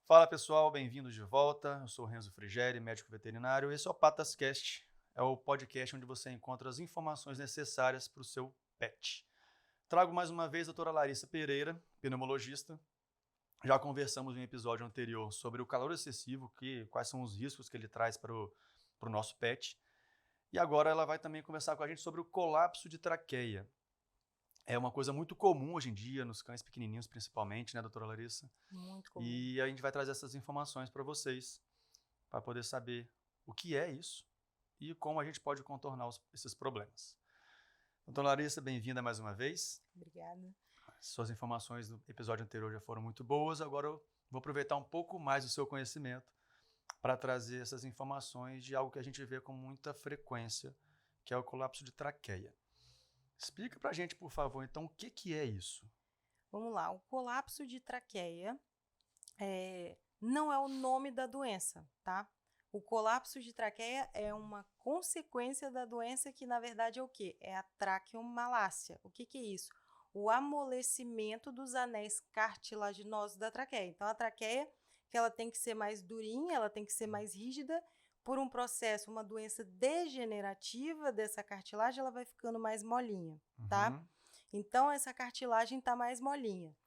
Fala pessoal, bem-vindos de volta. Eu sou o Renzo Frigeri, médico veterinário. Esse é o PatasCast, é o podcast onde você encontra as informações necessárias para o seu pet. Trago mais uma vez a doutora Larissa Pereira, pneumologista. Já conversamos em um episódio anterior sobre o calor excessivo, quais são os riscos que ele traz para o nosso pet. E agora ela vai também conversar com a gente sobre o colapso de traqueia. É uma coisa muito comum hoje em dia, nos cães pequenininhos principalmente, né, doutora Larissa? Muito comum. E a gente vai trazer essas informações para vocês, para poder saber o que é isso e como a gente pode contornar esses problemas. Doutora Larissa, bem-vinda mais uma vez. Obrigada. Suas informações do episódio anterior já foram muito boas, agora eu vou aproveitar um pouco mais do seu conhecimento para trazer essas informações de algo que a gente vê com muita frequência, que é o colapso de traqueia. Explica para a gente, por favor, então, o que é isso? Vamos lá, o colapso de traqueia não é o nome da doença, tá? O colapso de traqueia é uma consequência da doença que, na verdade, é o quê? É a traqueomalácia. O que é isso? O amolecimento dos anéis cartilaginosos da traqueia. Então, a traqueia, que ela tem que ser mais durinha, ela tem que ser mais rígida, por um processo, uma doença degenerativa dessa cartilagem, ela vai ficando mais molinha, tá? Então, essa cartilagem está mais molinha.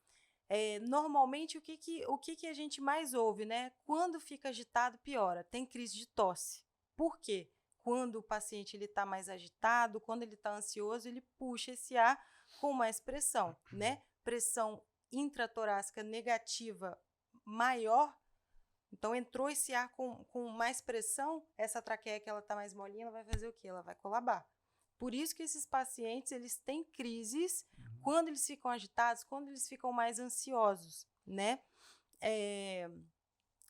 Normalmente, o que a gente mais ouve, né? Quando fica agitado, piora. Tem crise de tosse. Por quê? Quando o paciente está mais agitado, quando ele está ansioso, ele puxa esse ar com mais pressão, né? Pressão intratorácica negativa maior. Então, entrou esse ar com mais pressão, essa traqueia que ela está mais molinha, ela vai fazer o quê? Ela vai colabar. Por isso que esses pacientes, eles têm crises quando eles ficam agitados, quando eles ficam mais ansiosos, né?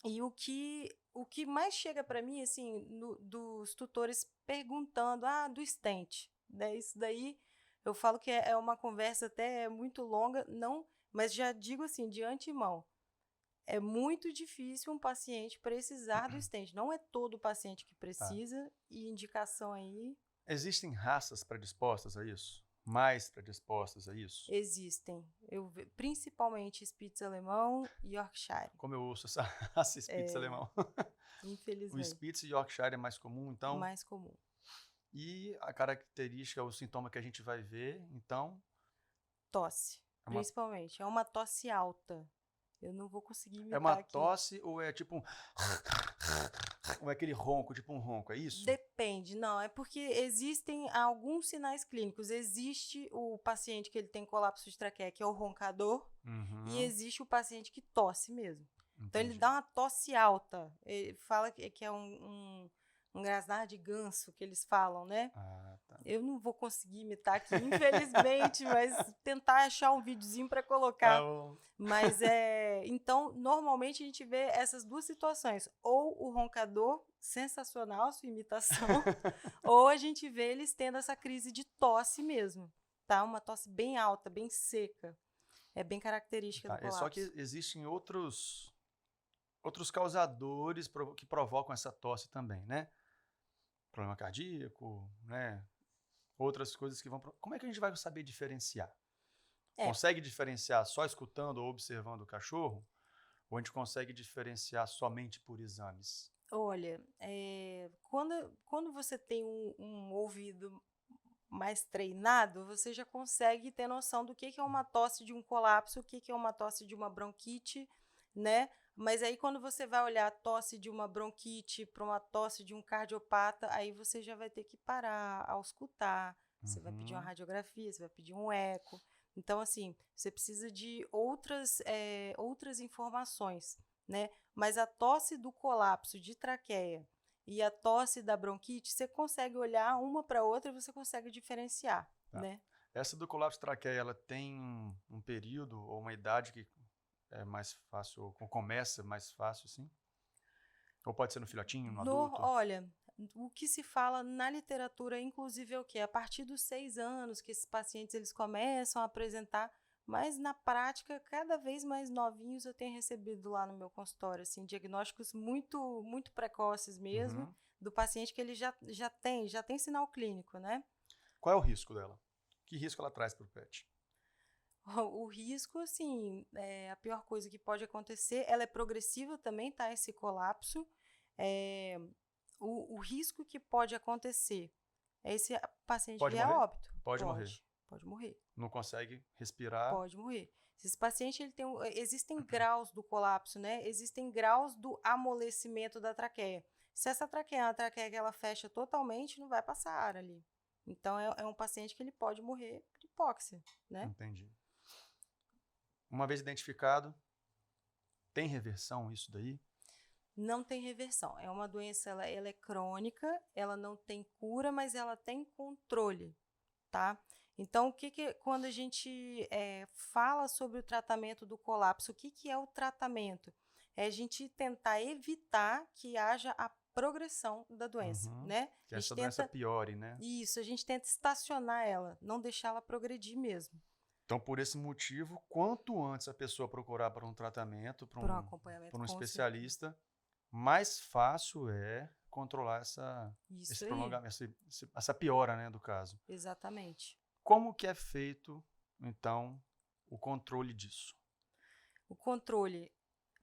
E o que mais chega para mim, assim, dos tutores perguntando, do stent, né? Isso daí, eu falo que é uma conversa até muito longa, não, mas já digo assim, de antemão, é muito difícil um paciente precisar do stent. Não é todo paciente que precisa, e indicação aí... Existem raças predispostas a isso? Mais predispostas a isso? Existem. Principalmente Spitz alemão e Yorkshire. Como eu ouço essa raça Spitz alemão. Infelizmente. O Spitz e Yorkshire é mais comum, então? Mais comum. E a característica, o sintoma que a gente vai ver, então? Tosse, principalmente. É uma tosse alta. Eu não vou conseguir imitar aqui. É uma tosse ou é tipo um... ou é aquele ronco, tipo um ronco, é isso? Depende, não. É porque existem alguns sinais clínicos. Existe o paciente que ele tem colapso de traqueia, que é o roncador, e existe o paciente que tosse mesmo. Entendi. Então, ele dá uma tosse alta. Ele fala que é um grasnar de ganso, que eles falam, né? Tá. Eu não vou conseguir imitar aqui, infelizmente, mas tentar achar um videozinho para colocar. Mas então, normalmente a gente vê essas duas situações. Ou o roncador, sensacional sua imitação, ou a gente vê eles tendo essa crise de tosse mesmo, tá? Uma tosse bem alta, bem seca. É bem característica do colapso. Só que existem outros causadores que provocam essa tosse também, né? Problema cardíaco, né? Outras coisas que vão... Como é que a gente vai saber diferenciar? Consegue diferenciar só escutando ou observando o cachorro? Ou a gente consegue diferenciar somente por exames? Olha, quando você tem um ouvido mais treinado, você já consegue ter noção do que é uma tosse de um colapso, o que é uma tosse de uma bronquite, né? Mas aí, quando você vai olhar a tosse de uma bronquite para uma tosse de um cardiopata, aí você já vai ter que parar, auscultar, você vai pedir uma radiografia, você vai pedir um eco. Então, assim, você precisa de outras informações, né? Mas a tosse do colapso de traqueia e a tosse da bronquite, você consegue olhar uma para outra e você consegue diferenciar, né? Essa do colapso de traqueia, ela tem um período ou uma idade que é mais fácil, ou começa mais fácil, assim? Ou pode ser no filhotinho, no adulto? Olha, o que se fala na literatura, inclusive, é o quê? A partir dos 6 anos que esses pacientes eles começam a apresentar, mas na prática, cada vez mais novinhos eu tenho recebido lá no meu consultório, assim, diagnósticos muito, muito precoces mesmo, do paciente que ele já tem sinal clínico, né? Qual é o risco dela? Que risco ela traz para o pet? O risco, assim, a pior coisa que pode acontecer, ela é progressiva também, tá? Esse colapso. É, o risco que pode acontecer é esse paciente Pode vir a morrer? óbito. Pode morrer. Pode morrer. Não consegue respirar? Pode morrer. Esse paciente, existem graus do colapso, né? Existem graus do amolecimento da traqueia. Se essa traqueia é uma traqueia que ela fecha totalmente, não vai passar ar ali. Então, é um paciente que ele pode morrer de hipóxia, né? Entendi. Uma vez identificado, tem reversão isso daí? Não tem reversão. É uma doença, ela é crônica, ela não tem cura, mas ela tem controle, tá? Então, quando a gente fala sobre o tratamento do colapso, o que é o tratamento? É a gente tentar evitar que haja a progressão da doença, né? Que essa doença piore, né? Isso, a gente tenta estacionar ela, não deixar ela progredir mesmo. Então, por esse motivo, quanto antes a pessoa procurar para um tratamento, para um acompanhamento, para um especialista, mais fácil é controlar esse prolongamento, essa piora, né, do caso. Exatamente. Como que é feito, então, o controle disso? O controle,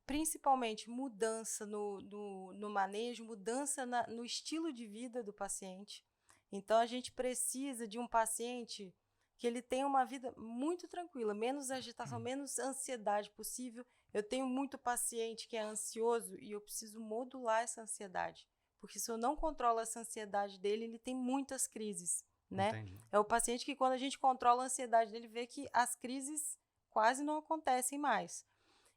principalmente mudança no manejo, mudança no estilo de vida do paciente. Então, a gente precisa de um paciente que ele tenha uma vida muito tranquila, menos agitação, menos ansiedade possível. Eu tenho muito paciente que é ansioso e eu preciso modular essa ansiedade, porque se eu não controlo essa ansiedade dele, ele tem muitas crises, né? Entendi. É o paciente que, quando a gente controla a ansiedade dele, vê que as crises quase não acontecem mais.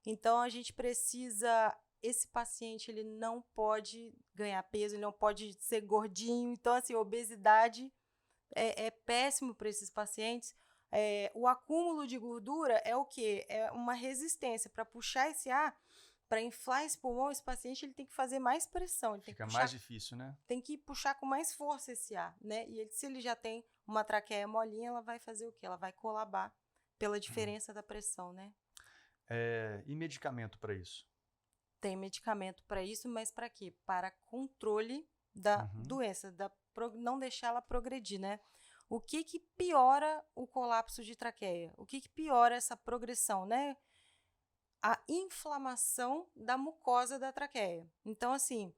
Então, a gente precisa... Esse paciente, ele não pode ganhar peso, ele não pode ser gordinho. Então, assim, obesidade é péssimo para esses pacientes. O acúmulo de gordura é o quê? É uma resistência. Para puxar esse ar, para inflar esse pulmão, esse paciente ele tem que fazer mais pressão. Ele Fica mais difícil, né? Tem que puxar com mais força esse ar, né? E se ele já tem uma traqueia molinha, ela vai fazer o quê? Ela vai colabar pela diferença da pressão, né? E medicamento para isso? Tem medicamento para isso, mas para quê? Para controle da doença, não deixar ela progredir, né? O que piora o colapso de traqueia? O que piora essa progressão, né? A inflamação da mucosa da traqueia. Então, assim,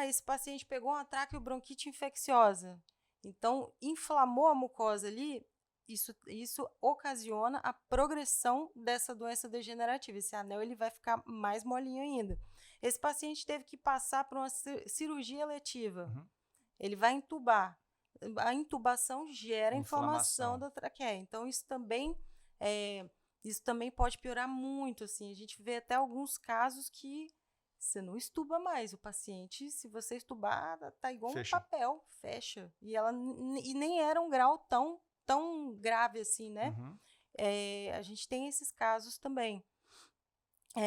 esse paciente pegou uma traqueobronquite infecciosa. Então, inflamou a mucosa ali, isso ocasiona a progressão dessa doença degenerativa. Esse anel ele vai ficar mais molinho ainda. Esse paciente teve que passar por uma cirurgia eletiva. Ele vai entubar. A intubação gera inflamação da traqueia. Então, isso também pode piorar muito. Assim. A gente vê até alguns casos que você não estuba mais. O paciente, se você estubar, tá igual um papel, fecha. E nem era um grau tão grave assim, né? A gente tem esses casos também.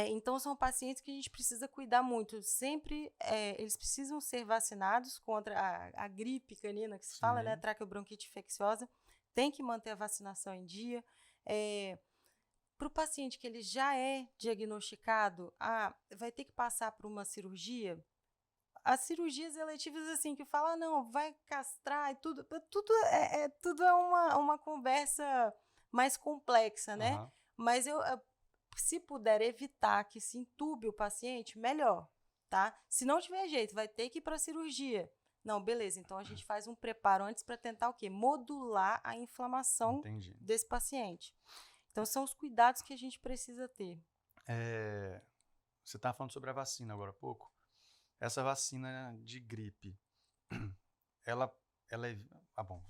Então, são pacientes que a gente precisa cuidar muito. Sempre, eles precisam ser vacinados contra a gripe canina, que se fala, né? Traqueobronquite infecciosa. Tem que manter a vacinação em dia. Para o paciente que ele já é diagnosticado, vai ter que passar por uma cirurgia. As cirurgias eletivas, assim, que fala, não, vai castrar e tudo é uma conversa mais complexa, né? Mas se puder evitar que se entube o paciente, melhor, tá? Se não tiver jeito, vai ter que ir para a cirurgia. Não, beleza, então a gente faz um preparo antes para tentar o quê? Modular a inflamação desse paciente. Então, são os cuidados que a gente precisa ter. Você estava falando sobre a vacina agora há pouco. Essa vacina de gripe,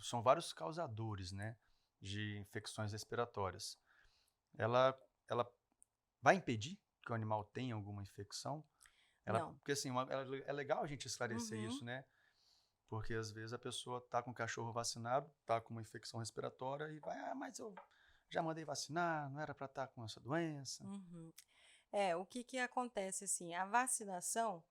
são vários causadores, né, de infecções respiratórias. Ela vai impedir que o animal tenha alguma infecção? Não. Porque assim, é legal a gente esclarecer isso, né? Porque às vezes a pessoa está com o cachorro vacinado, está com uma infecção respiratória e vai, mas eu já mandei vacinar, não era para estar com essa doença. O que acontece assim? A vacinação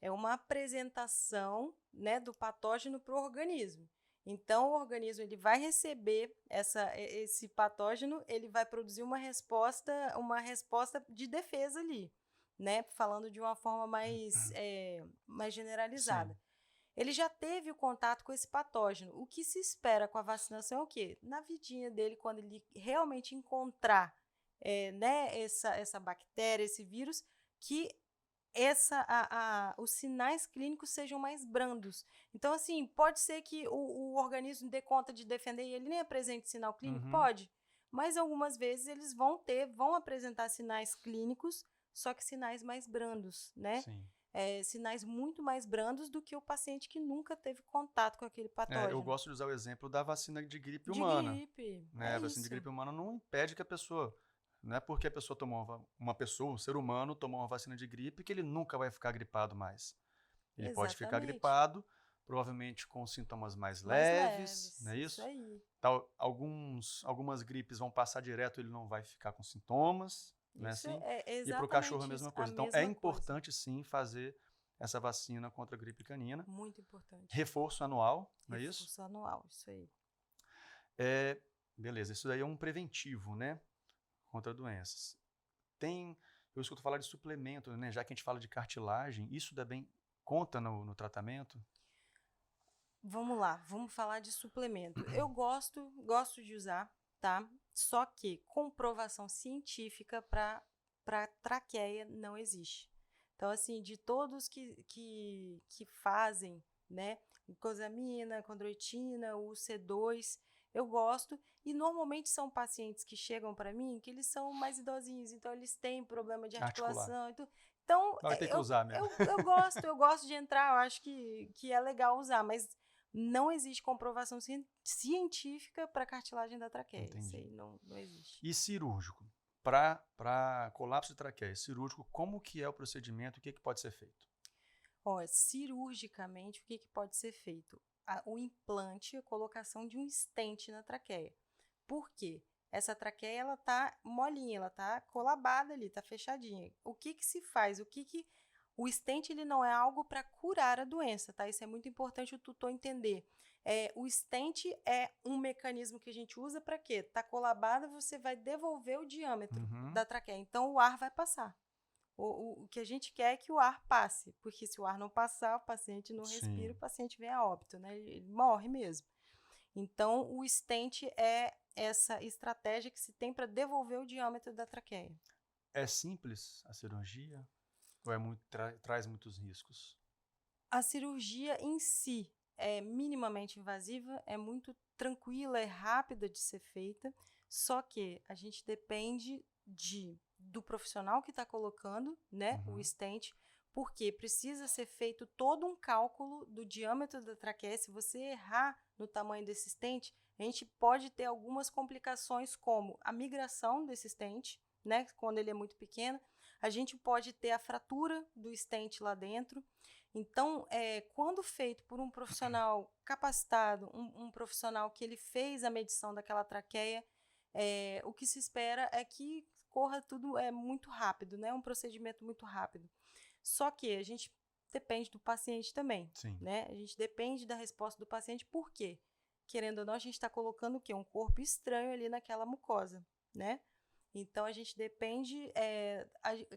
é uma apresentação, né, do patógeno para o organismo. Então, o organismo ele vai receber esse patógeno, ele vai produzir uma resposta de defesa ali, né? Falando de uma forma mais generalizada. Sim. ele já teve o contato com esse patógeno. O que se espera com a vacinação é o quê? Na vidinha dele, quando ele realmente encontrar né, essa bactéria, esse vírus, que os sinais clínicos sejam mais brandos. Então, assim, pode ser que o organismo dê conta de defender e ele nem apresente sinal clínico? Uhum. Pode. Mas algumas vezes eles vão apresentar sinais clínicos, só que sinais mais brandos, né? Sim. Sinais muito mais brandos do que o paciente que nunca teve contato com aquele patógeno. Eu gosto de usar o exemplo da vacina de gripe De humana. gripe, Né? A vacina de gripe humana não impede que a pessoa... Não é porque a pessoa um ser humano, tomou uma vacina de gripe que ele nunca vai ficar gripado mais. Ele pode ficar Exatamente. gripado, provavelmente com sintomas mais leves, não é isso? Isso aí. Algumas gripes vão passar direto, ele não vai ficar com sintomas, não é Isso assim? é E exatamente para o cachorro a mesma isso, coisa. Então, é importante sim fazer essa vacina contra a gripe canina. Muito importante. Reforço anual, não é isso? Reforço anual, isso aí. Beleza, isso daí é um preventivo, né? Contra doenças. Eu escuto falar de suplemento, né? Já que a gente fala de cartilagem, isso também conta no tratamento? Vamos lá, vamos falar de suplemento. Eu gosto de usar, tá? Só que comprovação científica para traqueia não existe. Então, assim, de todos que fazem, né? Glucosamina, condroitina, o C2, eu gosto. E normalmente são pacientes que chegam para mim que eles são mais idosinhos, então eles têm problema de articulação e tudo. Então, vai ter que usar mesmo. eu gosto de entrar, eu acho que é legal usar, mas não existe comprovação científica para cartilagem da traqueia. Entendi. Isso aí não existe. E cirúrgico? Para colapso de traqueia, cirúrgico, como que é o procedimento? O que pode ser feito? Cirurgicamente, o que pode ser feito? O implante, a colocação de um stent na traqueia. Por quê? Essa traqueia, ela tá molinha, ela tá colabada ali, tá fechadinha. O que se faz? O stent, ele não é algo para curar a doença, tá? Isso é muito importante o tutor entender. O stent é um mecanismo que a gente usa para quê? Tá colabada, você vai devolver o diâmetro da traqueia. Então, o ar vai passar. O que a gente quer é que o ar passe, porque se o ar não passar, o paciente não respira, o paciente vem a óbito, né? Ele morre mesmo. Então, o stent é essa estratégia que se tem para devolver o diâmetro da traqueia. É simples a cirurgia ou traz muitos riscos? A cirurgia em si é minimamente invasiva, é muito tranquila, é rápida de ser feita, só que a gente depende do profissional que está colocando, né, o stent, porque precisa ser feito todo um cálculo do diâmetro da traqueia. Se você errar no tamanho desse stent, a gente pode ter algumas complicações, como a migração desse stent, né, quando ele é muito pequeno. A gente pode ter a fratura do stent lá dentro. Então, quando feito por um profissional capacitado, um profissional que ele fez a medição daquela traqueia, o que se espera é que corra tudo muito rápido, né? Um procedimento muito rápido. Só que a gente depende do paciente também. Sim. Né? A gente depende da resposta do paciente, por quê? Querendo ou não, a gente está colocando o quê? Um corpo estranho ali naquela mucosa, né? Então, a gente depende...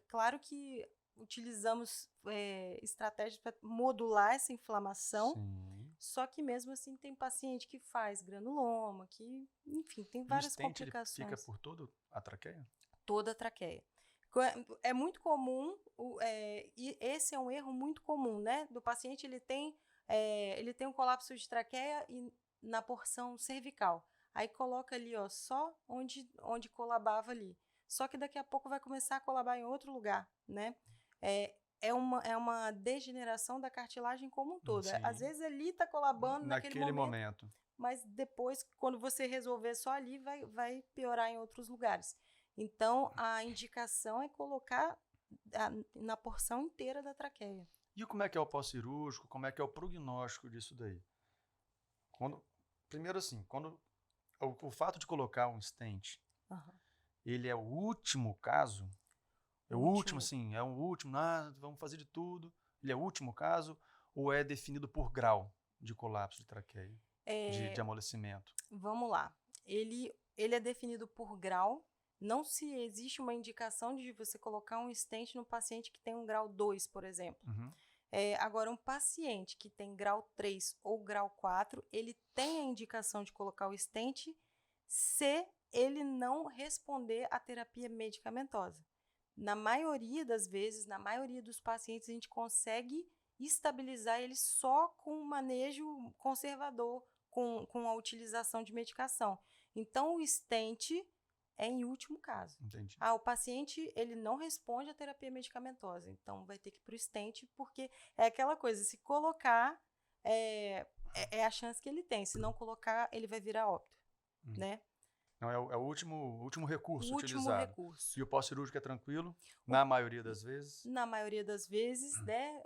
claro que utilizamos estratégias para modular essa inflamação, Sim. só que mesmo assim tem paciente que faz granuloma, que, enfim, tem várias complicações. Ele fica por toda a traqueia? Toda a traqueia. É muito comum, e esse é um erro muito comum, né? Do paciente, ele tem um colapso de traqueia na porção cervical. Aí coloca ali, ó, só onde colabava ali. Só que daqui a pouco vai começar a colabar em outro lugar, né? É uma degeneração da cartilagem como um todo. Sim. Às vezes ali está colabando naquele momento. Mas depois, quando você resolver só ali, vai piorar em outros lugares. Então, a indicação é colocar na porção inteira da traqueia. E como é que é o pós-cirúrgico? Como é que é o prognóstico disso daí? Primeiro assim, o fato de colocar um stent, ele é o último caso? É o último, sim, é o último, vamos fazer de tudo. Ele é o último caso ou é definido por grau de colapso de traqueia, de amolecimento? Vamos lá. Ele é definido por grau. Não se existe uma indicação de você colocar um stent no paciente que tem um grau 2, por exemplo. Agora, um paciente que tem grau 3 ou grau 4, ele tem a indicação de colocar o stent se ele não responder à terapia medicamentosa. Na maioria das vezes, na maioria dos pacientes, a gente consegue estabilizar ele só com um manejo conservador, com a utilização de medicação. Então, o stent é em último caso. Entendi. O paciente ele não responde à terapia medicamentosa, então vai ter que ir para o stent, porque é aquela coisa, se colocar, é a chance que ele tem. Se não colocar, ele vai virar óbito, né? Não, é o último recurso O último utilizado. recurso. E o pós-cirúrgico é tranquilo? Na maioria das vezes? Na maioria das vezes, né,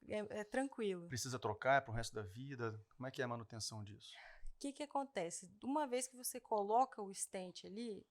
é tranquilo. Precisa trocar para o resto da vida? Como é que é a manutenção disso? O que acontece? Uma vez que você coloca o stent ali,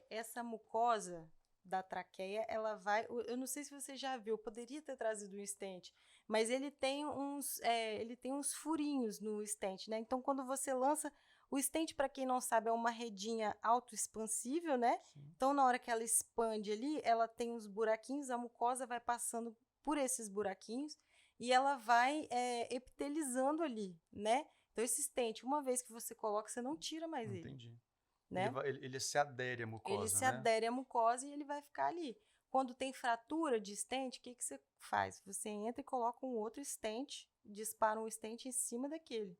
essa mucosa da traqueia, ela vai... Eu não sei se você já viu, eu poderia ter trazido um stent, mas ele tem uns furinhos no stent, né? Então, quando você lança... O stent, para quem não sabe, é uma redinha autoexpansível, né? Sim. Então, na hora que ela expande ali, ela tem uns buraquinhos, a mucosa vai passando por esses buraquinhos e ela vai epitelizando ali, né? Então, esse stent, uma vez que você coloca, você não tira mais ele. Entendi. Né? Ele se adere à mucosa, Ele se adere à mucosa e ele vai ficar ali. Quando tem fratura de stent, o que você faz? Você entra e coloca um outro stent, dispara um stent em cima daquele.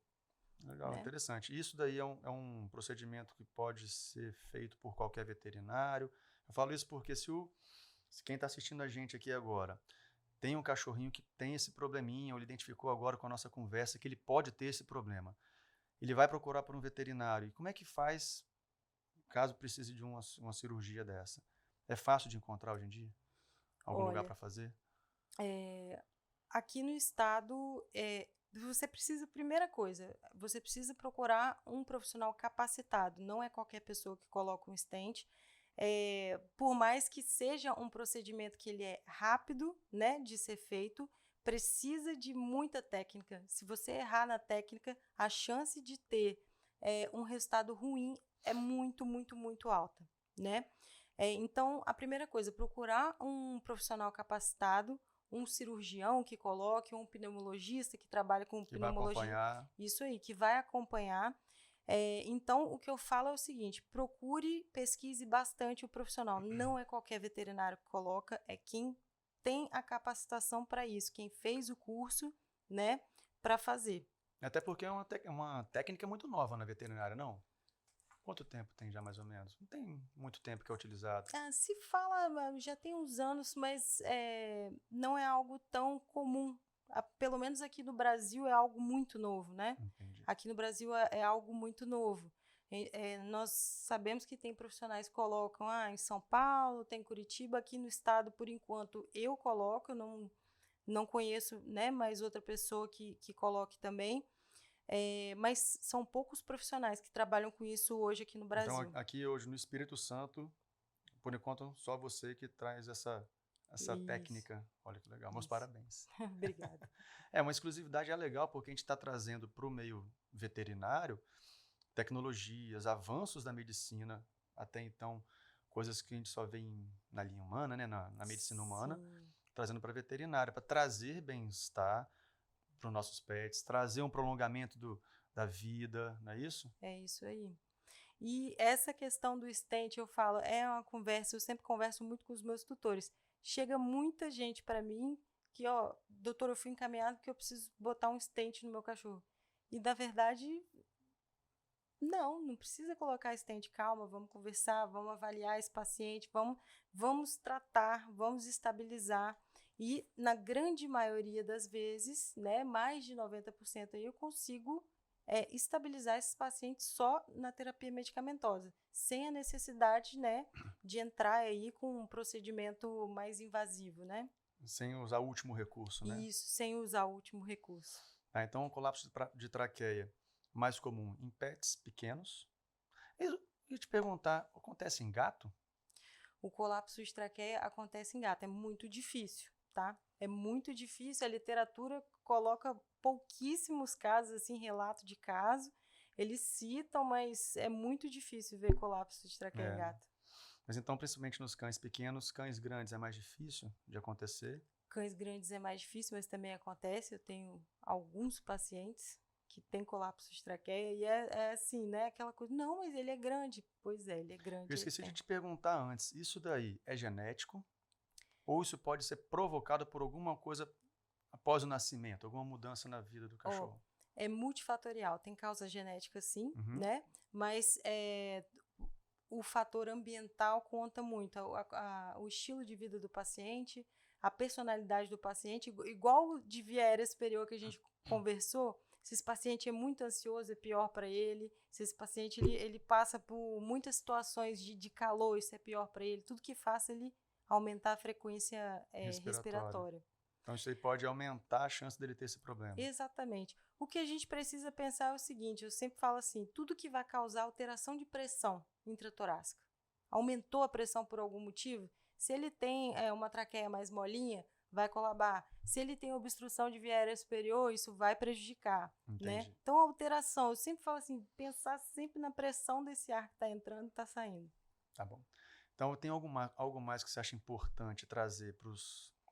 Legal, né? Interessante. Isso daí é um procedimento que pode ser feito por qualquer veterinário. Eu falo isso porque se quem está assistindo a gente aqui agora tem um cachorrinho que tem esse probleminha, ou ele identificou agora com a nossa conversa que ele pode ter esse problema, ele vai procurar por um veterinário. E como é que faz caso precise de uma cirurgia dessa? É fácil de encontrar hoje em dia? Algum lugar para fazer? Aqui no estado, você precisa, primeira coisa, você precisa procurar um profissional capacitado. Não é qualquer pessoa que coloca um stent. Por mais que seja um procedimento que ele é rápido, né, de ser feito, precisa de muita técnica. Se você errar na técnica, a chance de ter um resultado ruim é muito, muito, muito alta, né? Então, a primeira coisa, procurar um profissional capacitado, um cirurgião que coloque, um pneumologista que trabalha com pneumologia. Vai acompanhar. Isso aí, que vai acompanhar. Então, o que eu falo é o seguinte, procure, pesquise bastante o profissional. Não é qualquer veterinário que coloca, é quem tem a capacitação para isso, quem fez o curso, né, para fazer. Até porque é uma técnica muito nova na veterinária, não? Quanto tempo tem já, mais ou menos? Não tem muito tempo que é utilizado. Se fala, já tem uns anos, mas não é algo tão comum. Pelo menos aqui no Brasil é algo muito novo, né? Entendi. Aqui no Brasil é algo muito novo. Nós sabemos que tem profissionais que colocam em São Paulo, tem Curitiba, aqui no estado, por enquanto, eu coloco, não conheço, né, mais outra pessoa que coloque também. Mas são poucos profissionais que trabalham com isso hoje aqui no Brasil. Então, aqui hoje no Espírito Santo, por enquanto, só você que traz essa técnica. Olha que legal, meus parabéns. Obrigada. Uma exclusividade legal porque a gente está trazendo para o meio veterinário tecnologias, avanços da medicina, até então, coisas que a gente só vê na linha humana, né, na medicina humana, trazendo para a veterinária, para trazer bem-estar para os nossos pets, trazer um prolongamento da vida, não é isso? É isso aí. E essa questão do stent, eu falo, é uma conversa, eu sempre converso muito com os meus tutores. Chega muita gente para mim que, doutor, eu fui encaminhado porque eu preciso botar um stent no meu cachorro. E, na verdade, não precisa colocar stent. Calma, vamos conversar, vamos avaliar esse paciente, vamos tratar, vamos estabilizar. E, na grande maioria das vezes, né, mais de 90% aí, eu consigo estabilizar esses pacientes só na terapia medicamentosa, sem a necessidade, né, de entrar aí com um procedimento mais invasivo, né? Sem usar o último recurso, né? Isso, sem usar o último recurso. Então, o colapso de traqueia mais comum em pets pequenos. Eu ia te perguntar, acontece em gato? O colapso de traqueia acontece em gato, é muito difícil, tá? É muito difícil, a literatura coloca pouquíssimos casos, assim, relato de caso. Eles citam, mas é muito difícil ver colapso de traqueia em gato. Mas então, principalmente nos cães pequenos, cães grandes é mais difícil de acontecer? Cães grandes é mais difícil, mas também acontece. Eu tenho alguns pacientes que têm colapso de traqueia e é assim, né? Aquela coisa, não, mas ele é grande. Pois é, ele é grande. Eu esqueci de te perguntar antes, isso daí é genético ou isso pode ser provocado por alguma coisa após o nascimento, alguma mudança na vida do cachorro? É multifatorial, tem causa genética sim, Uhum. né? Mas o fator ambiental conta muito, o estilo de vida do paciente, a personalidade do paciente, igual de viéria superior que a gente conversou. Se esse paciente é muito ansioso, é pior para ele. Se esse paciente ele passa por muitas situações de calor, isso é pior para ele. Tudo que faça ele aumentar a frequência respiratória. Então isso aí pode aumentar a chance dele ter esse problema. Exatamente. O que a gente precisa pensar é o seguinte, eu sempre falo assim, tudo que vai causar alteração de pressão intratorácica, aumentou a pressão por algum motivo, se ele tem uma traqueia mais molinha, vai colabar. Se ele tem obstrução de via aérea superior, isso vai prejudicar, né? Então, a alteração, eu sempre falo assim, pensar sempre na pressão desse ar que está entrando e está saindo. Tá bom. Então, tem algo mais que você acha importante trazer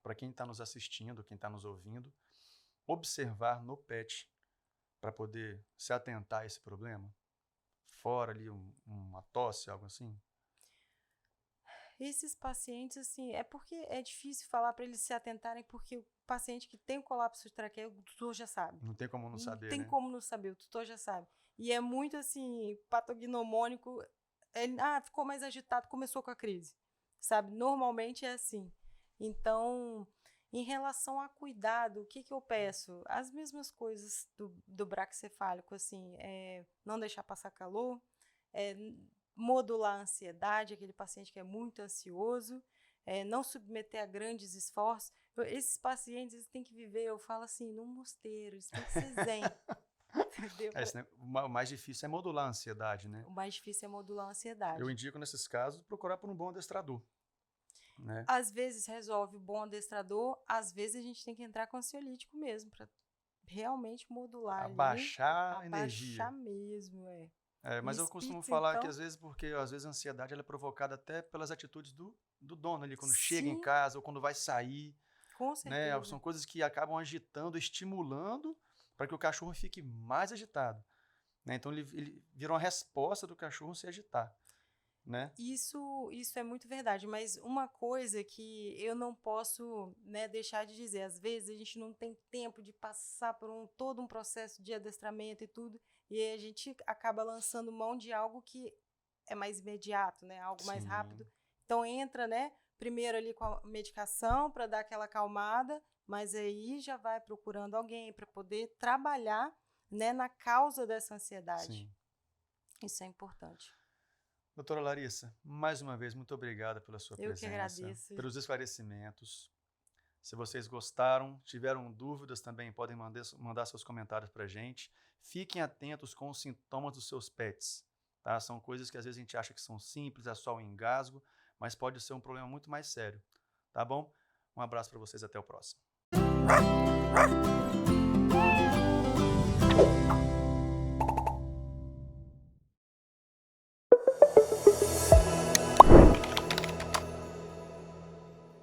para quem está nos assistindo, quem está nos ouvindo, observar no pet para poder se atentar a esse problema? Fora ali uma tosse, algo assim? Esses pacientes, assim, é porque é difícil falar para eles se atentarem, porque o paciente que tem o colapso de traqueia, o tutor já sabe. Não tem como não saber, Não tem né? como não saber, o tutor já sabe. E é muito, assim, patognomônico. Ele, ficou mais agitado, começou com a crise, sabe? Normalmente é assim. Então, em relação a cuidado, o que eu peço? As mesmas coisas do braquicefálico, assim, não deixar passar calor, modular a ansiedade, aquele paciente que é muito ansioso, não submeter a grandes esforços. Esses pacientes eles têm que viver, eu falo assim, num mosteiro, eles têm que ser zen. Entendeu? O mais difícil é modular a ansiedade, né? O mais difícil é modular a ansiedade. Eu indico, nesses casos, procurar por um bom adestrador. Né? Às vezes resolve o bom adestrador, às vezes a gente tem que entrar com ansiolítico mesmo, para realmente modular abaixar ali. A energia. Abaixar mesmo, mas eu costumo falar que às vezes a ansiedade ela é provocada até pelas atitudes do dono ali, quando chega em casa ou quando vai sair. Com certeza. Né? São coisas que acabam agitando, estimulando para que o cachorro fique mais agitado. Né? Então ele vira uma resposta do cachorro se agitar. Né? Isso é muito verdade, mas uma coisa que eu não posso, né, deixar de dizer, às vezes a gente não tem tempo de passar por todo um processo de adestramento e tudo, e aí a gente acaba lançando mão de algo que é mais imediato, né, algo mais rápido. Então entra, né, primeiro ali com a medicação para dar aquela acalmada, mas aí já vai procurando alguém para poder trabalhar, né, na causa dessa ansiedade. Sim. Isso é importante. Doutora Larissa, mais uma vez, muito obrigada pela sua presença. Eu que agradeço. Pelos esclarecimentos. Se vocês gostaram, tiveram dúvidas também, podem mandar seus comentários para a gente. Fiquem atentos com os sintomas dos seus pets. Tá? São coisas que às vezes a gente acha que são simples, é só um engasgo, mas pode ser um problema muito mais sério. Tá bom? Um abraço para vocês, até o próximo.